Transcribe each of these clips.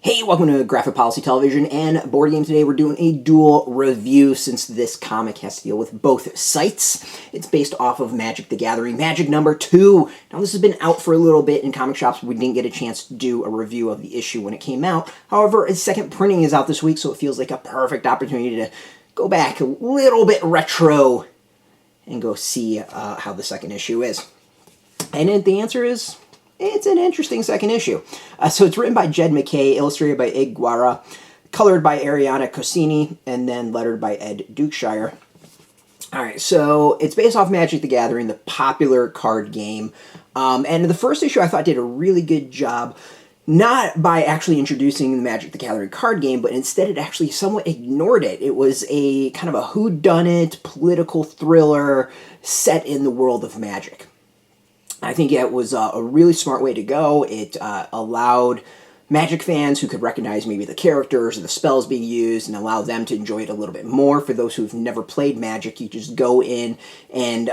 Hey, welcome to Graphic Policy Television and Board Game. Today we're doing a dual review since this comic has to deal with both sites. It's based off of Magic the Gathering, Magic number 2. Now this has been out for a little bit in comic shops. We didn't get a chance to do a review of the issue when it came out. However, a second printing is out this week, so it feels like a perfect opportunity to go back a little bit retro and go see how the second issue is. And the answer is, it's an interesting second issue. So it's written by Jed MacKay, illustrated by Guara, colored by Arianna, Consonni, and then lettered by Ed Dukeshire. Alright, so it's based off Magic the Gathering, the popular card game. And the first issue I thought did a really good job, not by actually introducing the Magic the Gathering card game, but instead it actually somewhat ignored it. It was a kind of a whodunit political thriller set in the world of Magic. I think it was a really smart way to go. It allowed Magic fans who could recognize maybe the characters or the spells being used and allow them to enjoy it a little bit more. For those who've never played Magic, you just go in and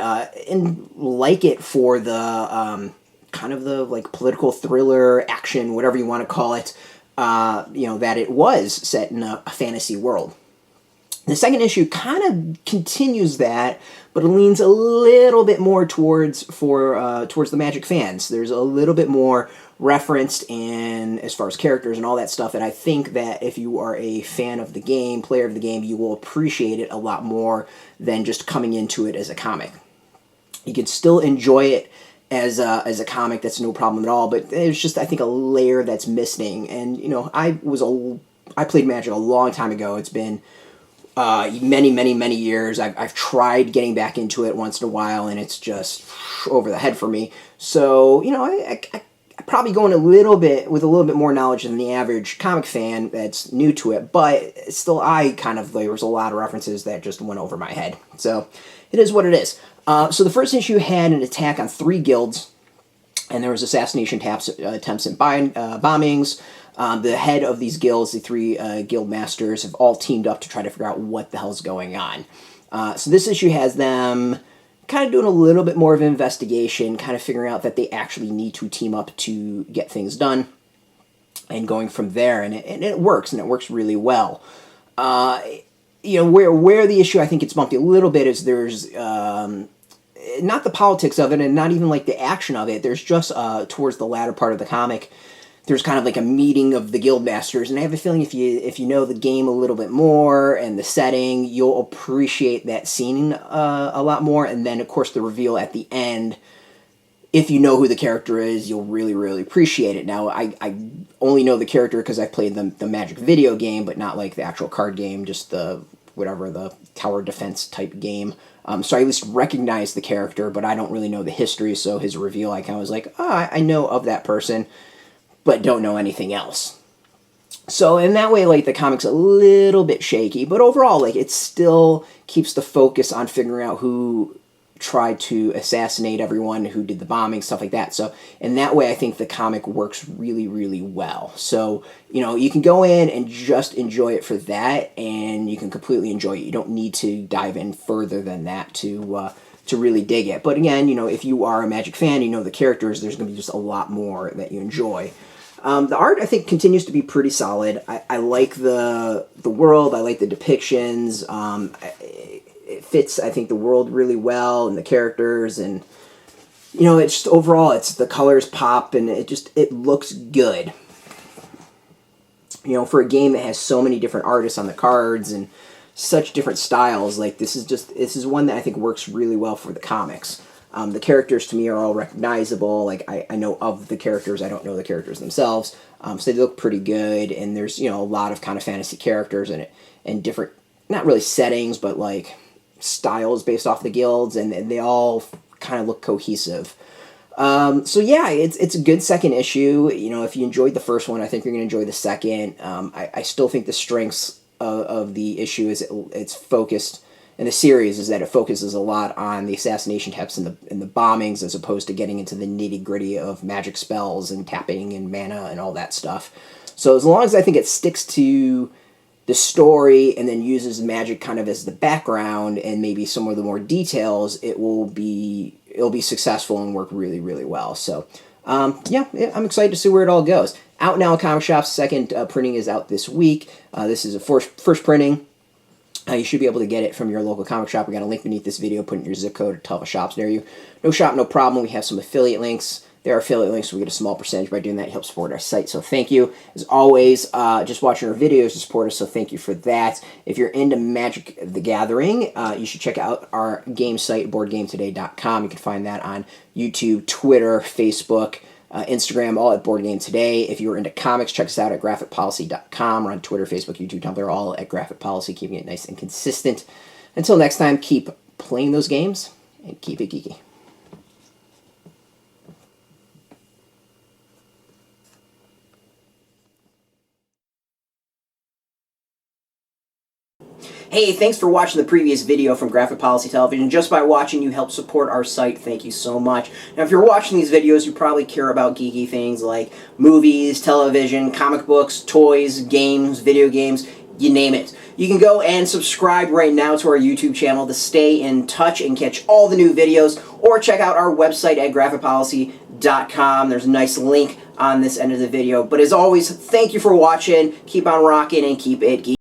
like it for the kind of the like political thriller, action, whatever you want to call it, that it was set in a fantasy world. The second issue kind of continues that, but it leans a little bit more towards the Magic fans. There's a little bit more referenced in as far as characters and all that stuff that I think that if you are a fan of the game, player of the game, you will appreciate it a lot more than just coming into it as a comic. You can still enjoy it as a comic, that's no problem at all, but there's just, I think, a layer that's missing. And, I played Magic a long time ago. It's been many years. I've tried getting back into it once in a while, and it's just over the head for me. So, I probably go in a little bit more knowledge than the average comic fan that's new to it, but still there was a lot of references that just went over my head. So, it is what it is. So the first issue had an attack on 3 guilds, and there was assassination attempts and bombings. The head of these guilds, the 3 guild masters, have all teamed up to try to figure out what the hell's going on. So this issue has them kind of doing a little bit more of an investigation, kind of figuring out that they actually need to team up to get things done, and going from there. And it works, and it works really well. Where the issue I think gets bumpy a little bit is there's not the politics of it, and not even like the action of it. There's just towards the latter part of the comic, there's kind of like a meeting of the guild masters, and I have a feeling if you know the game a little bit more and the setting, you'll appreciate that scene a lot more. And then, of course, the reveal at the end, if you know who the character is, you'll really appreciate it. Now, I only know the character because I played the Magic video game, but not like the actual card game, just the tower defense type game. So I at least recognize the character, but I don't really know the history, so his reveal, I kind of was like, I know of that person, but don't know anything else. So in that way, the comic's a little bit shaky, but overall, it still keeps the focus on figuring out who tried to assassinate everyone, who did the bombing, stuff like that. So in that way, I think the comic works really well. So, you can go in and just enjoy it for that, and you can completely enjoy it. You don't need to dive in further than that to really dig it. But again, if you are a Magic fan, you know the characters, there's going to be just a lot more that you enjoy. The art, I think, continues to be pretty solid. I like the world. I like the depictions. It fits, I think, the world really well, and the characters, and it's just overall, the colors pop, and it looks good. For a game that has so many different artists on the cards and such different styles, this is one that I think works really well for the comics. The characters, to me, are all recognizable. I know of the characters. I don't know the characters themselves. So they look pretty good. And there's, a lot of kind of fantasy characters in it. And different, not really settings, but, styles based off the guilds. And they all kind of look cohesive. So, yeah, it's a good second issue. If you enjoyed the first one, I think you're going to enjoy the second. I still think the strengths of the issue is it's focused, in the series, is that it focuses a lot on the assassination attempts and the bombings, as opposed to getting into the nitty-gritty of magic spells and tapping and mana and all that stuff. So as long as I think it sticks to the story and then uses magic kind of as the background and maybe some of the more details, it will be it'll be successful and work really, really well. So, yeah, I'm excited to see where it all goes. Out now in comic shops. Second printing is out this week. This is a first printing. You should be able to get it from your local comic shop. We got a link beneath this video. Put in your zip code or tell the shops near you. No shop, no problem. We have some affiliate links. There are affiliate links, so we get a small percentage by doing that. It helps support our site, so thank you. As always, just watching our videos to support us, so thank you for that. If you're into Magic the Gathering, you should check out our game site, boardgametoday.com. You can find that on YouTube, Twitter, Facebook, Instagram, all at Board Game Today. If you're into comics, check us out at graphicpolicy.com. We're on Twitter, Facebook, YouTube, Tumblr, all at Graphic Policy, keeping it nice and consistent. Until next time, keep playing those games and keep it geeky. Hey, thanks for watching the previous video from Graphic Policy Television. Just by watching, you help support our site. Thank you so much. Now, if you're watching these videos, you probably care about geeky things like movies, television, comic books, toys, games, video games, you name it. You can go and subscribe right now to our YouTube channel to stay in touch and catch all the new videos, or check out our website at graphicpolicy.com. There's a nice link on this end of the video. But as always, thank you for watching. Keep on rocking and keep it geeky.